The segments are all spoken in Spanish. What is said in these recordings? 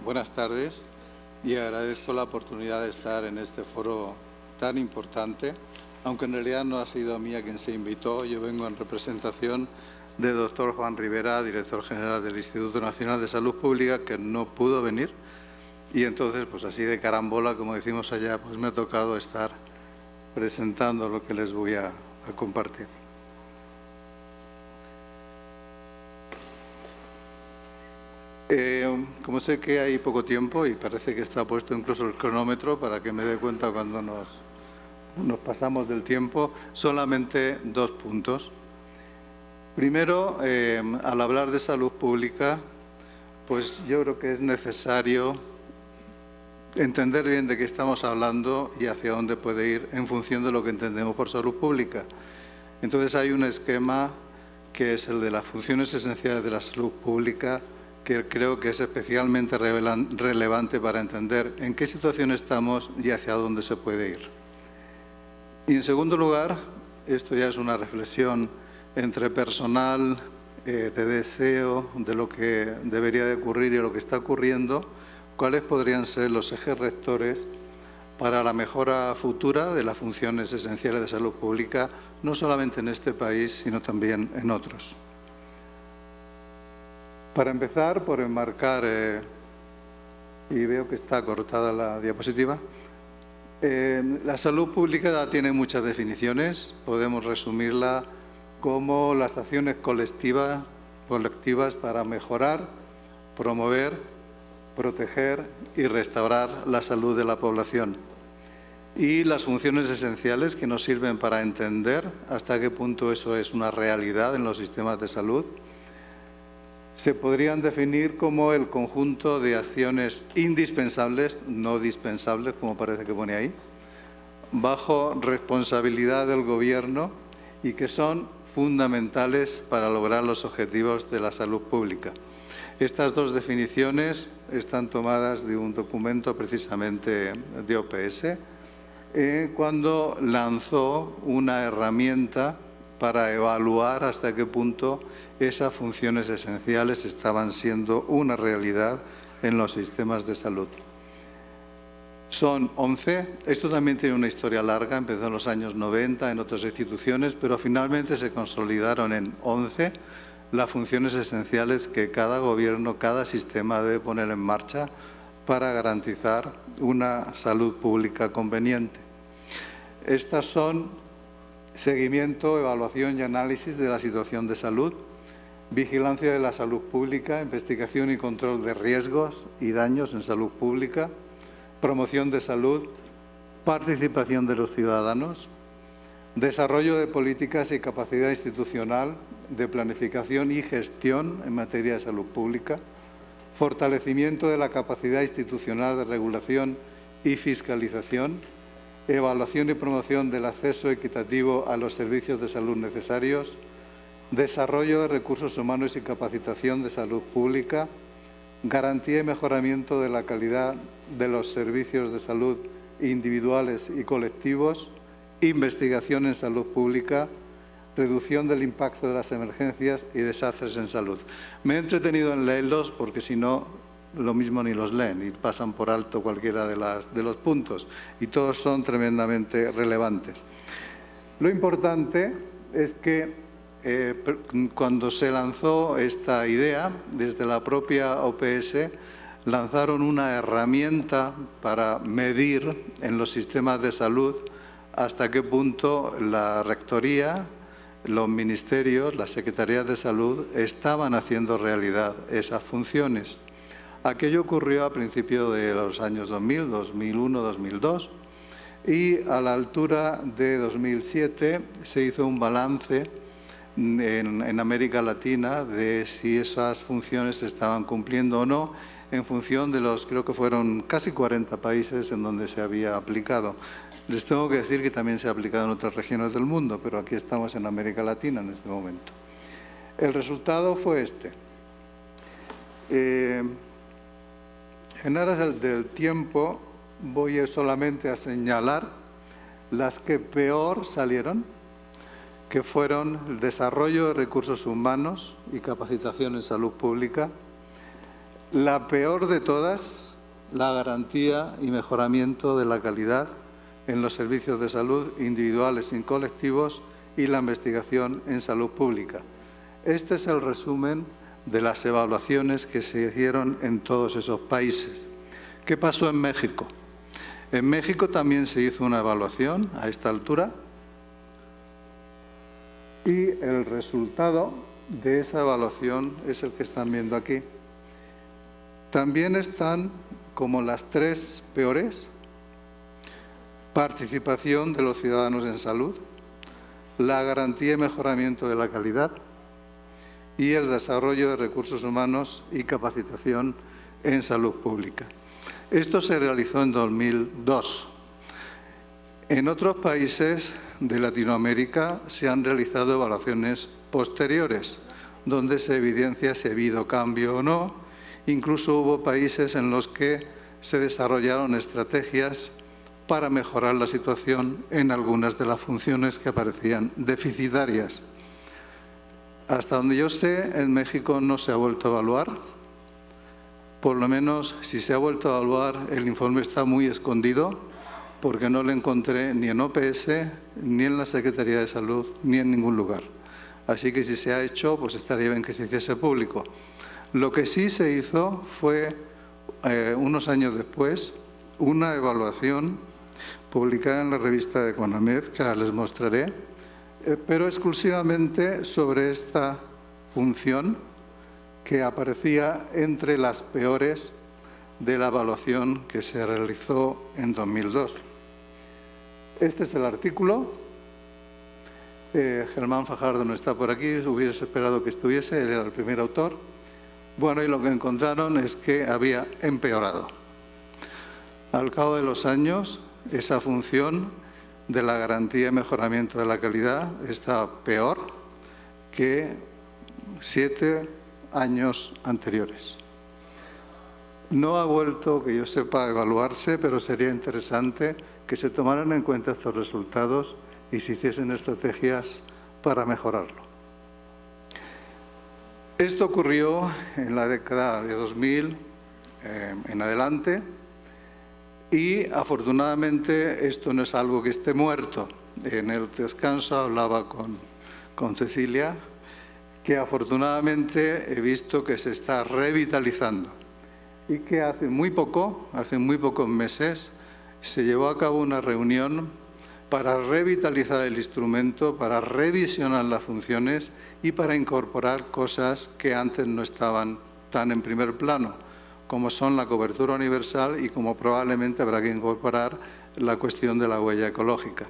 Buenas tardes y agradezco la oportunidad de estar en este foro tan importante, aunque en realidad no ha sido a mí a quien se invitó. Yo vengo en representación del doctor Juan Rivera, director general del Instituto Nacional de Salud Pública, que no pudo venir. Y entonces, pues así de carambola, como decimos allá, pues me ha tocado estar presentando lo que les voy a compartir. Como sé que hay poco tiempo y parece que está puesto incluso el cronómetro para que me dé cuenta cuando nos pasamos del tiempo, solamente 2 puntos. Primero, al hablar de salud pública, pues yo creo que es necesario entender bien de qué estamos hablando y hacia dónde puede ir en función de lo que entendemos por salud pública. Entonces hay un esquema que es el de las funciones esenciales de la salud pública, que creo que es especialmente relevante para entender en qué situación estamos y hacia dónde se puede ir. Y en segundo lugar, esto ya es una reflexión entre personal, de deseo, de lo que debería de ocurrir y lo que está ocurriendo, cuáles podrían ser los ejes rectores para la mejora futura de las funciones esenciales de salud pública, no solamente en este país, sino también en otros. Para empezar, por enmarcar, y veo que está cortada la diapositiva, la salud pública tiene muchas definiciones. Podemos resumirla como las acciones colectivas para mejorar, promover, proteger y restaurar la salud de la población. Y las funciones esenciales que nos sirven para entender hasta qué punto eso es una realidad en los sistemas de salud se podrían definir como el conjunto de acciones indispensables, no dispensables, como parece que pone ahí, bajo responsabilidad del Gobierno y que son fundamentales para lograr los objetivos de la salud pública. Estas 2 definiciones están tomadas de un documento precisamente de OPS, cuando lanzó una herramienta para evaluar hasta qué punto esas funciones esenciales estaban siendo una realidad en los sistemas de salud. Son 11. Esto también tiene una historia larga, empezó en los años 90 en otras instituciones, pero finalmente se consolidaron en 11 las funciones esenciales que cada gobierno, cada sistema debe poner en marcha para garantizar una salud pública conveniente. Estas son seguimiento, evaluación y análisis de la situación de salud, vigilancia de la salud pública, investigación y control de riesgos y daños en salud pública, promoción de salud, participación de los ciudadanos, desarrollo de políticas y capacidad institucional de planificación y gestión en materia de salud pública, fortalecimiento de la capacidad institucional de regulación y fiscalización, evaluación y promoción del acceso equitativo a los servicios de salud necesarios, desarrollo de recursos humanos y capacitación de salud pública, garantía y mejoramiento de la calidad de los servicios de salud individuales y colectivos, investigación en salud pública, reducción del impacto de las emergencias y desastres en salud. Me he entretenido en leerlos porque si no, lo mismo ni los leen y pasan por alto cualquiera de los puntos y todos son tremendamente relevantes. Lo importante es que cuando se lanzó esta idea, desde la propia OPS, lanzaron una herramienta para medir en los sistemas de salud hasta qué punto la rectoría, los ministerios, las secretarías de salud estaban haciendo realidad esas funciones. Aquello ocurrió a principios de los años 2000, 2001, 2002 y a la altura de 2007 se hizo un balance en América Latina de si esas funciones se estaban cumpliendo o no en función de los, creo que fueron casi 40 países en donde se había aplicado. Les tengo que decir que también se ha aplicado en otras regiones del mundo, pero aquí estamos en América Latina en este momento. El resultado fue este. En aras del tiempo voy solamente a señalar las que peor salieron, que fueron el desarrollo de recursos humanos y capacitación en salud pública, La peor de todas, la garantía y mejoramiento de la calidad en los servicios de salud individuales y colectivos y la investigación en salud pública. Este es el resumen de las evaluaciones que se hicieron en todos esos países. ¿Qué pasó en México? En México también se hizo una evaluación a esta altura y el resultado de esa evaluación es el que están viendo aquí. También están como las tres peores: participación de los ciudadanos en salud, la garantía y mejoramiento de la calidad y el desarrollo de recursos humanos y capacitación en salud pública. Esto se realizó en 2002. En otros países de Latinoamérica se han realizado evaluaciones posteriores, donde se evidencia si ha habido cambio o no. Incluso hubo países en los que se desarrollaron estrategias para mejorar la situación en algunas de las funciones que aparecían deficitarias. Hasta donde yo sé, en México no se ha vuelto a evaluar. Por lo menos, si se ha vuelto a evaluar, el informe está muy escondido, porque no lo encontré ni en OPS, ni en la Secretaría de Salud, ni en ningún lugar. Así que si se ha hecho, pues estaría bien que se hiciese público. Lo que sí se hizo fue, unos años después, una evaluación publicada en la revista de Economed, que ahora les mostraré, pero exclusivamente sobre esta función que aparecía entre las peores de la evaluación que se realizó en 2002. Este es el artículo. Germán Fajardo no está por aquí, hubiese esperado que estuviese, él era el primer autor. Bueno, y lo que encontraron es que había empeorado. Al cabo de los años, esa función de la garantía y mejoramiento de la calidad está peor que 7 años anteriores. No ha vuelto, que yo sepa, a evaluarse, pero sería interesante que se tomaran en cuenta estos resultados y se hiciesen estrategias para mejorarlo. Esto ocurrió en la década de 2000 en adelante y, afortunadamente, esto no es algo que esté muerto. En el descanso hablaba con Cecilia, que afortunadamente he visto que se está revitalizando y que hace muy pocos meses, se llevó a cabo una reunión para revitalizar el instrumento, para revisionar las funciones y para incorporar cosas que antes no estaban tan en primer plano, como son la cobertura universal y como probablemente habrá que incorporar la cuestión de la huella ecológica.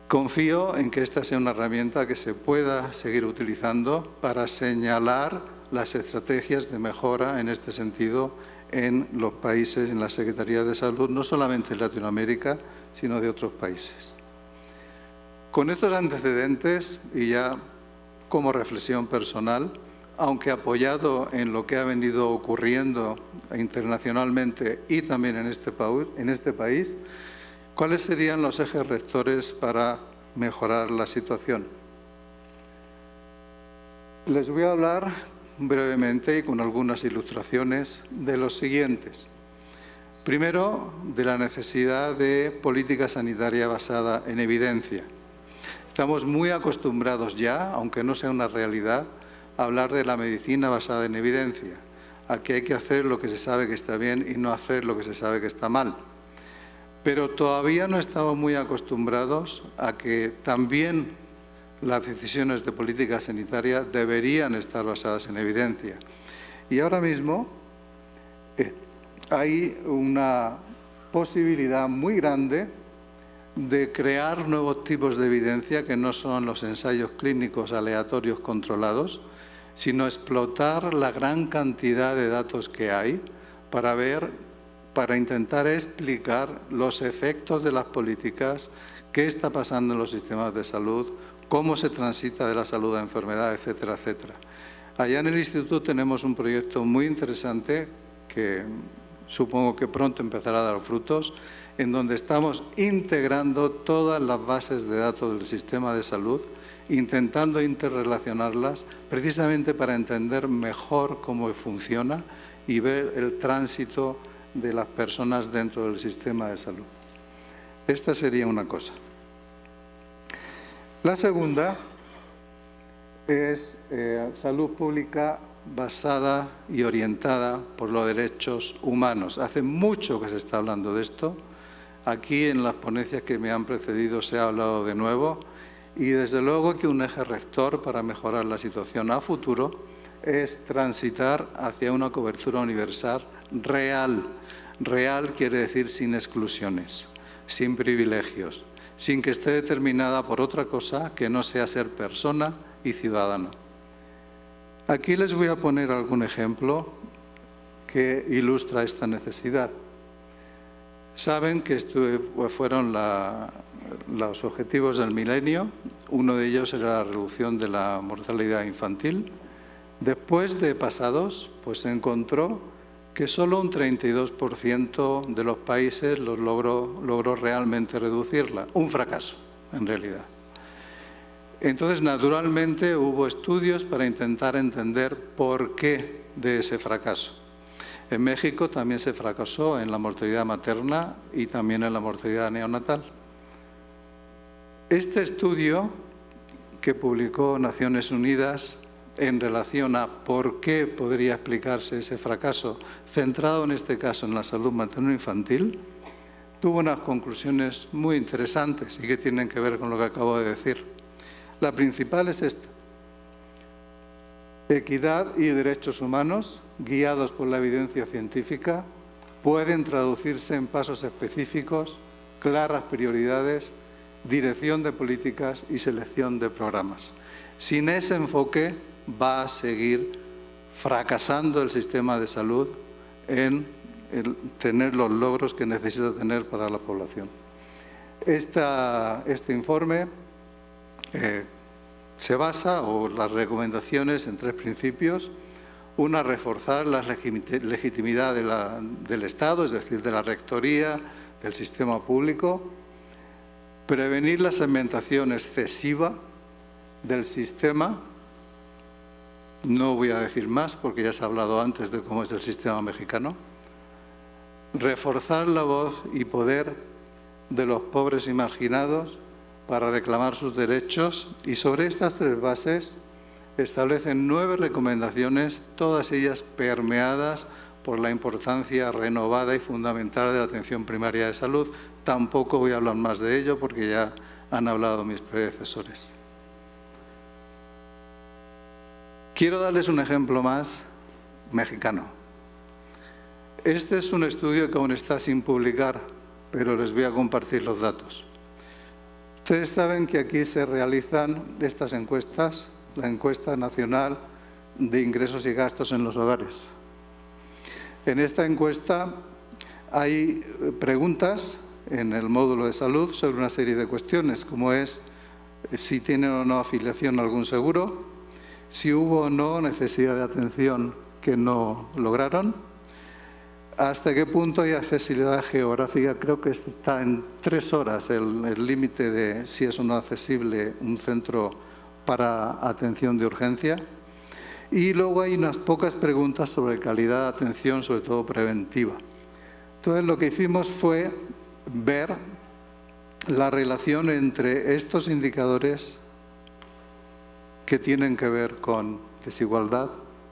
Confío en que esta sea una herramienta que se pueda seguir utilizando para señalar las estrategias de mejora en este sentido en los países, en la Secretaría de Salud, no solamente en Latinoamérica, sino de otros países. Con estos antecedentes y ya como reflexión personal, aunque apoyado en lo que ha venido ocurriendo internacionalmente y también en este país, ¿cuáles serían los ejes rectores para mejorar la situación? Les voy a hablar brevemente y con algunas ilustraciones de los siguientes. Primero, de la necesidad de política sanitaria basada en evidencia. Estamos muy acostumbrados ya, aunque no sea una realidad, a hablar de la medicina basada en evidencia, a que hay que hacer lo que se sabe que está bien y no hacer lo que se sabe que está mal. Pero todavía no estamos muy acostumbrados a que también las decisiones de política sanitaria deberían estar basadas en evidencia. Y ahora mismo hay una posibilidad muy grande de crear nuevos tipos de evidencia que no son los ensayos clínicos aleatorios controlados, sino explotar la gran cantidad de datos que hay para intentar explicar los efectos de las políticas, qué está pasando en los sistemas de salud, cómo se transita de la salud a enfermedad, etcétera, etcétera. Allá en el Instituto tenemos un proyecto muy interesante que supongo que pronto empezará a dar frutos, en donde estamos integrando todas las bases de datos del sistema de salud intentando interrelacionarlas precisamente para entender mejor cómo funciona y ver el tránsito de las personas dentro del sistema de salud. Esta sería una cosa. La segunda es salud pública basada y orientada por los derechos humanos. Hace mucho que se está hablando de esto. Aquí en las ponencias que me han precedido se ha hablado de nuevo y desde luego que un eje rector para mejorar la situación a futuro es transitar hacia una cobertura universal real. Real quiere decir sin exclusiones, sin privilegios, sin que esté determinada por otra cosa que no sea ser persona y ciudadano. Aquí les voy a poner algún ejemplo que ilustra esta necesidad. Saben que fueron los objetivos del milenio. Uno de ellos era la reducción de la mortalidad infantil. Después de pasados, pues se encontró que solo un 32% de los países logró realmente reducirla. Un fracaso, en realidad. Entonces, naturalmente, hubo estudios para intentar entender por qué de ese fracaso. En México también se fracasó en la mortalidad materna y también en la mortalidad neonatal. Este estudio que publicó Naciones Unidas en relación a por qué podría explicarse ese fracaso, centrado en este caso en la salud materno-infantil, tuvo unas conclusiones muy interesantes y que tienen que ver con lo que acabo de decir. La principal es esta: equidad y derechos humanos, guiados por la evidencia científica, pueden traducirse en pasos específicos, claras prioridades, dirección de políticas y selección de programas. Sin ese enfoque va a seguir fracasando el sistema de salud en tener los logros que necesita tener para la población. Este informe se basa, o las recomendaciones, en tres principios. Una, reforzar la legitimidad del Estado, es decir, de la rectoría, del sistema público. Prevenir la segmentación excesiva del sistema. No voy a decir más porque ya se ha hablado antes de cómo es el sistema mexicano. Reforzar la voz y poder de los pobres y marginados para reclamar sus derechos, y sobre estas tres bases establecen 9 recomendaciones, todas ellas permeadas por la importancia renovada y fundamental de la atención primaria de salud. Tampoco voy a hablar más de ello porque ya han hablado mis predecesores. Quiero darles un ejemplo más mexicano. Este es un estudio que aún está sin publicar, pero les voy a compartir los datos. Ustedes saben que aquí se realizan estas encuestas, la encuesta nacional de ingresos y gastos en los hogares. En esta encuesta hay preguntas en el módulo de salud sobre una serie de cuestiones, como es si tienen o no afiliación a algún seguro, si hubo o no necesidad de atención que no lograron, hasta qué punto hay accesibilidad geográfica. Creo que está en 3 horas el límite de si es o no accesible un centro para atención de urgencia. Y luego hay unas pocas preguntas sobre calidad de atención, sobre todo preventiva. Entonces, lo que hicimos fue ver la relación entre estos indicadores que tienen que ver con desigualdad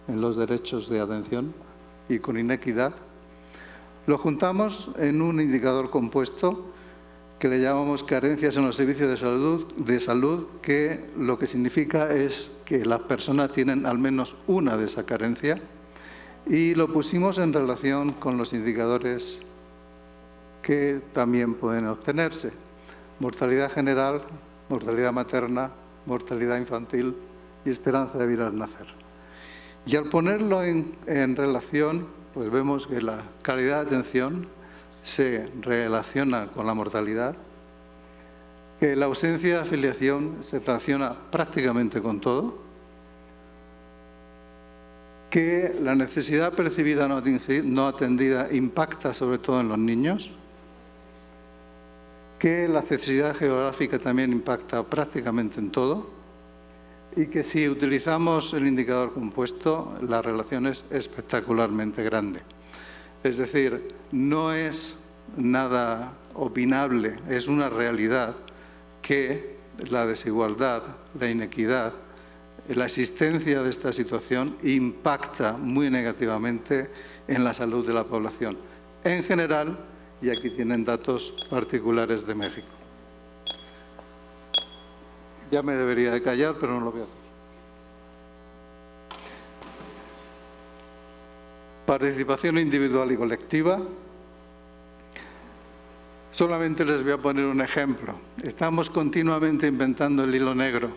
en los derechos de atención y con inequidad. Lo juntamos en un indicador compuesto que le llamamos carencias en los servicios de salud, que lo que significa es que las personas tienen al menos una de esa carencia, y lo pusimos en relación con los indicadores que también pueden obtenerse: mortalidad general, mortalidad materna, mortalidad infantil y esperanza de vida al nacer. Y al ponerlo en relación, pues vemos que la calidad de atención se relaciona con la mortalidad, que la ausencia de afiliación se relaciona prácticamente con todo, que la necesidad percibida no atendida impacta sobre todo en los niños, que la accesibilidad geográfica también impacta prácticamente en todo, y que si utilizamos el indicador compuesto, la relación es espectacularmente grande. Es decir, no es nada opinable, es una realidad que la desigualdad, la inequidad, la existencia de esta situación impacta muy negativamente en la salud de la población en general, y aquí tienen datos particulares de México. Ya me debería de callar, pero no lo voy a hacer. Participación individual y colectiva. Solamente les voy a poner un ejemplo. Estamos continuamente inventando el hilo negro.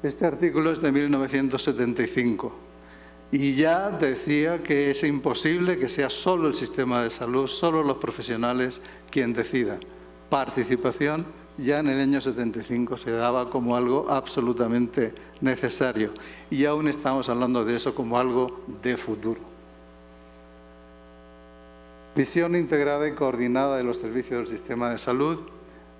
Este artículo es de 1975 y ya decía que es imposible que sea solo el sistema de salud, solo los profesionales quien decida. Participación ya en el año 75 se daba como algo absolutamente necesario y aún estamos hablando de eso como algo de futuro. Visión integrada y coordinada de los servicios del sistema de salud.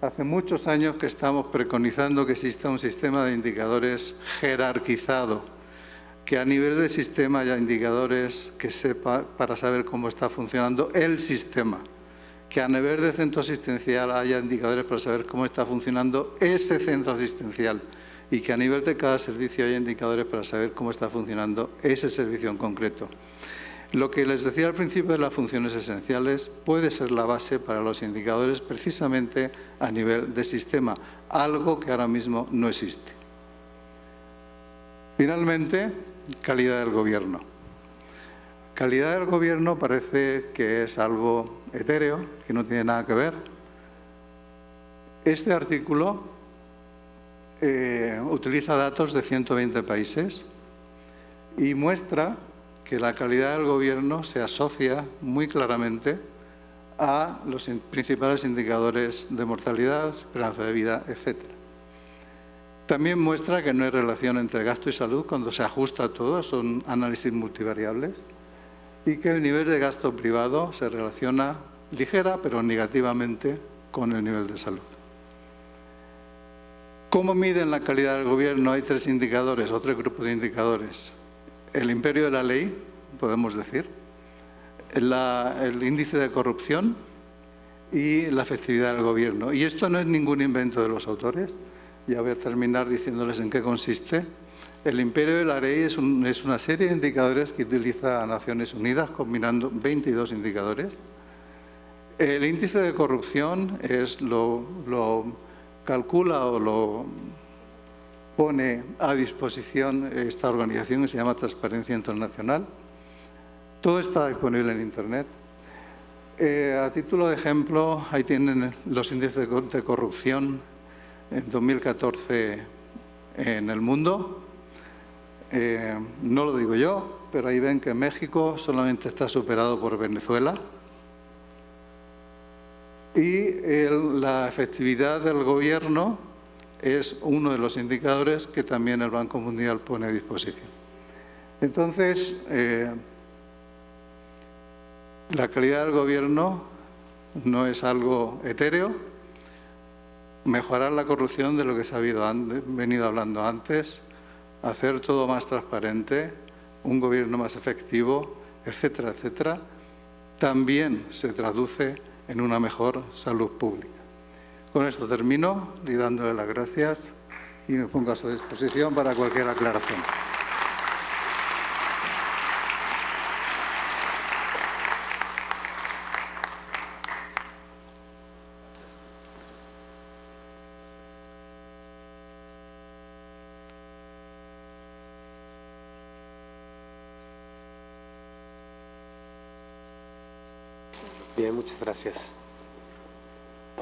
Hace muchos años que estamos preconizando que exista un sistema de indicadores jerarquizado, que a nivel de sistema haya indicadores que sepa para saber cómo está funcionando el sistema, que a nivel de centro asistencial haya indicadores para saber cómo está funcionando ese centro asistencial y que a nivel de cada servicio haya indicadores para saber cómo está funcionando ese servicio en concreto. Lo que les decía al principio de las funciones esenciales puede ser la base para los indicadores precisamente a nivel de sistema, algo que ahora mismo no existe. Finalmente, calidad del gobierno. Calidad del gobierno parece que es algo etéreo, que no tiene nada que ver. Este artículo utiliza datos de 120 países y muestra que la calidad del gobierno se asocia muy claramente a los principales indicadores de mortalidad, esperanza de vida, etc. También muestra que no hay relación entre gasto y salud cuando se ajusta todo, son análisis multivariables, y que el nivel de gasto privado se relaciona ligera pero negativamente con el nivel de salud. ¿Cómo miden la calidad del gobierno? Hay tres indicadores, o tres grupos de indicadores. El imperio de la ley, podemos decir, el índice de corrupción y la efectividad del gobierno. Y esto no es ningún invento de los autores. Ya voy a terminar diciéndoles en qué consiste. El imperio de la ley es una serie de indicadores que utiliza Naciones Unidas, combinando 22 indicadores. El índice de corrupción lo calcula o lo pone a disposición esta organización que se llama Transparencia Internacional. Todo está disponible en Internet. A título de ejemplo, ahí tienen los índices de corrupción en 2014 en el mundo. No lo digo yo, pero ahí ven que México solamente está superado por Venezuela. Y la efectividad del gobierno es uno de los indicadores que también el Banco Mundial pone a disposición. Entonces, la calidad del gobierno no es algo etéreo. Mejorar la corrupción, de lo que se ha venido hablando antes, hacer todo más transparente, un gobierno más efectivo, etcétera, etcétera, también se traduce en una mejor salud pública. Con esto termino y dándole las gracias y me pongo a su disposición para cualquier aclaración. Bien, muchas gracias.